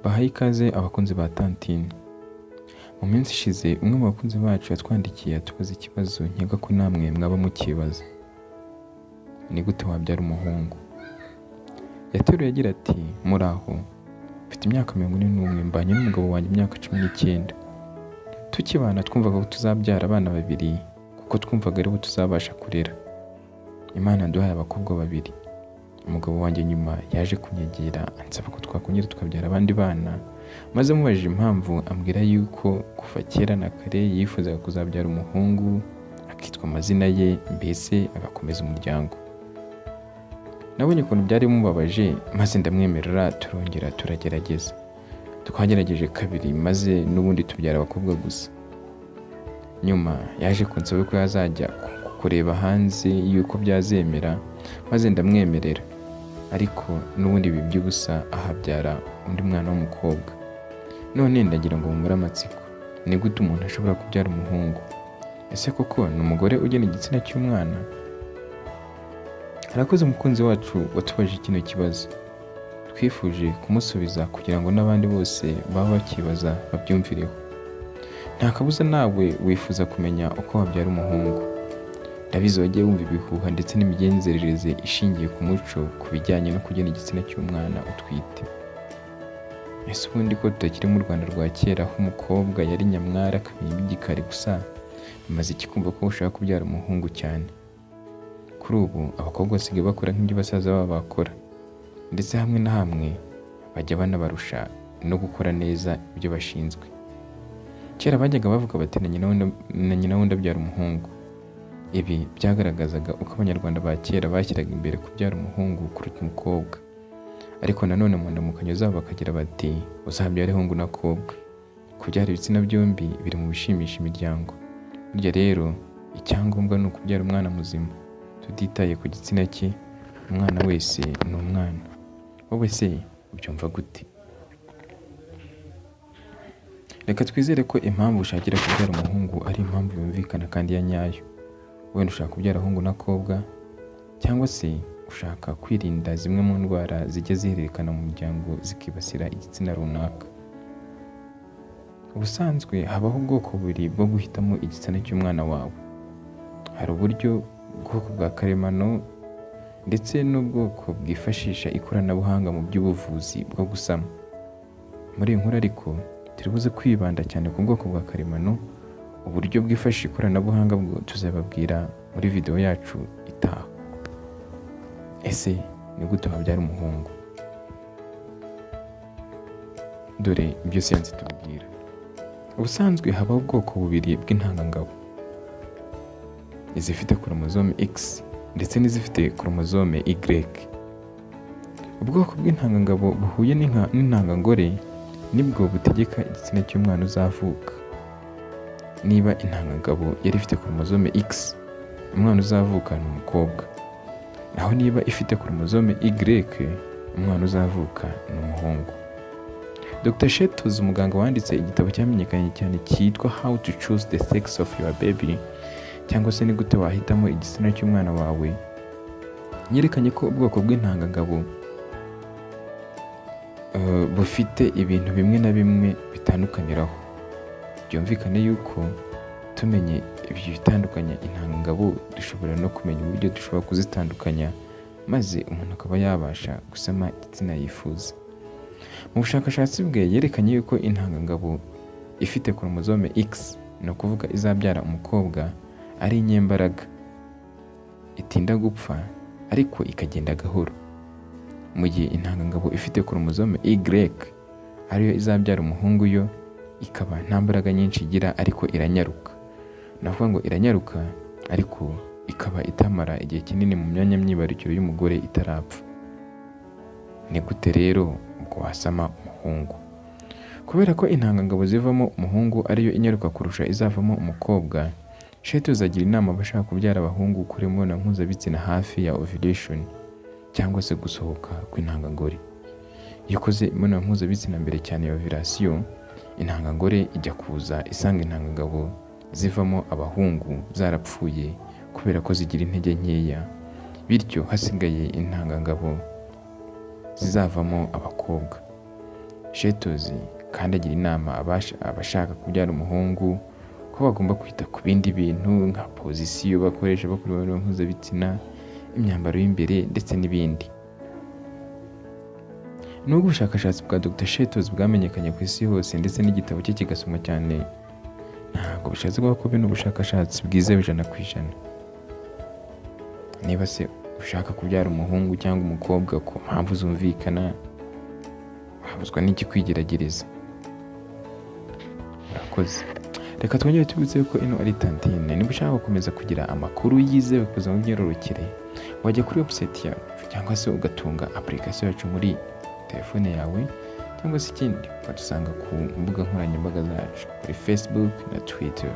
Bahaye ikaze abakunzi ba Tantine. Mu minsi ishize umwe mu bakunzi bacu yatwandikiye atubaza ikibazo nkeka ko namwe mwaba mukibaza. Ni gute wabyara umuhungu? Yateruye agira ati muraho, mfite imyaka 41, mbanye n'umugabo wanjye imyaka 19. Tukibana twumvaga ko tuzabyara abana 2 kuko twumvaga aribo tuzabasha kurera. Imana yaduhaye abakobwa 2. Umugabo wanjye nyuma yaje kunyegera ansaba ko twakongera tukabyara abandi bana, maze mubajije impamvu ambwira yuko kuva kera na kare yifuzaga kuzabyara umuhungu akitwa amazina ye, mbese agakomeza umuryango. Nabonye ukuntu byari bimubabaje maze ndamwemerera, turongera turagerageza. Twagerageje 2 maze n'ubundi tubyara abakobwa gusa. Nyuma yaje kunsaba ko yazajya kureba hanze yuko byazemera, maze ndamwemerera, ariko n'ubundi ibi by'ubusa ahabyara undi mwana w'umukobwa. None ndagira ngo mumure amatsiko, ni gute umuntu ashobora kubyara umuhungu? Ese koko ni umugore ugena igitsina cy'umwana? Harakoze umukunzi wacu watubajije kino kibazo. Twifuje kumusubiza kugira ngo n'abandi bose baba bakibaza babyumvireho. Nta kabuza nawe wifuza kumenya uko wabyara umuhungu. Ndabizi wagiye wumva ibihuha ndetse n'imigenzereze ishingiye ku muco ku bijyanye no kugena igitsina cy'umwana utwite. Ese ubundi ko tutakiri mu Rwanda rwa kera aho umukobwa yari nyamwara akaba igikari gusa, bimaze iki kumva ko ushaka kubyara umuhungu cyane? Kuri ubu abakobwa basigaye bakora nk'ibyo basaza babo bakora, ndetse hamwe na hamwe bajya banabarusha no gukora neza ibyo bashinzwe. Kera bajyaga bavuga bati na nyina wundi abyara umuhungu. Ibi byagaragazaga uko abanyarwanda ba kera bashyiraga imbere kubyara umuhungu kuruta umukobwa. Ariko nanone mu ndamukanyo zabo bakagira bati uzabyare hungu na kobwa. Kubyara ibitsina byombi biri mu bishimisha imiryango. Burya rero icyangombwa ni ukubyara umwana muzima, tutitaye ku gitsina cye. Umwana wese ni umwana. Wowe se ubyumva gute? Reka twizere ko impamvu ushakira kubyara umuhungu ari impamvu yumvikana kandi ya nyayo. Wenda ushaka kubyara hungu na kobwa, cyangwa se ushaka kwirinda zimwe mu ndwara zijya zihererekana mu muryango zikibasira igitsina runaka. Ubusanzwe habaho ubwoko 2 bwo guhitamo igitsina cy'umwana wawe. Hari uburyo bwoko bwa karemano ndetse n'ubwoko bwifashisha ikoranabuhanga mu by'ubuvuzi bwo gusama. Muri iyi nkuru ariko turibuze kwibanda cyane ku bwoko bwa karemano. Uburyo bwifashisha ikoranabuhanga bwo tuzababwira muri video yacu itaha. Ese ni gute wabyara umuhungu? Dore ibyo siyansi tubwira. Ubusanzwe habaho ubwoko 2 bw'intangangabo, izifite chromosome X ndetse n'izifite chromosome Y. Ubwoko bw'intangangabo buhuye n'intangangore nibwo butegeka igitsina cy'umwana uzavuka. Niba intangangabo yari ifite chromosome X, umwana uzavuka ni umukobwa. Naho niba ifite chromosome Y, umwana uzavuka ni umuhungu. Dr. Shetos, umuganga wanditse igitabo cyamenyekanye cyane cyitwa How to Choose the Sex of Your Baby, cyangwa se ni gute wahitamo igitsina cy'umwana wawe, yerekanye ko ubwoko bw'intangangabo bufite ibintu bimwe na bimwe bitandukaniraho. Byumvikane yuko tumenye ibyo bitandukanya intangangabo, dushobora no kumenya uburyo dushobora kuzitandukanya, maze umuntu akaba yabasha gusama igitsina yifuza. Mu bushakashatsi bwe yerekanye yuko intangangabo ifite chromosome X, ni ukuvuga izabyara umukobwa, ari inyembaraga, itinda gupfa ariko ikagenda gahoro. Mu gihe intangangabo ifite chromosome Y, ariyo izabyara umuhungu, yo ikaba nta mbaraga nyinshi igira ariko iranyaruka. Navuga ngo iranyaruka ariko ikaba itamara igihe kinini mu myanya myibarukiro y'umugore itarapfa. Ni gute rero ubwo wasama umuhungu? Kubera ko intangangabo zivamo umuhungu ariyo inyaruka kurusha izavamo umukobwa, Shetos agira inama abashaka kubyara abahungu kuri imibonano mpuzabitsina hafi ya ovulation, cyangwa se gusohoka kw'intangangore. Iyo ukoze imibonano mpuzabitsina mbere cyane ya ovulation, intangangore ijya kuza isanga intangangabo zivamo abahungu zarapfuye kubera ko zigira intege nkeya, bityo hasigaye intangangabo zizavamo abakobwa. Shetozi kandi agira inama abashaka kubyara umuhungu ko bagomba kwita ku bindi bintu nka pozisiyo bakoresha bakora imibonano mpuzabitsina, imyambaro y'imbere ndetse n'ibindi. Nubwo ubushakashatsi bwa Dr Shetozi bwamenyekanye ku isi hose ndetse n'igitabo cye kigasomwa cyane, ntabwo bishatse kuvuga ko bino bushakashatsi bwizewe 100%. Niba se ushaka kubyara umuhungu cyangwa umukobwa ku mpamvu zumvikana, wabuzwa n'iki kwigeragereza? Murakoze. Reka twongere tubutse ko ino ari Tantine. Niba ushaka gukomeza kugira amakuru yizewe kuza mu byororokere, wajya kuri website yacu cyangwa se ugatunga application yacu muri telefone yawe, cyangwa se ikindi ukadusanga ku mbuga nkoranyambaga zacu kuri Facebook na Twitter.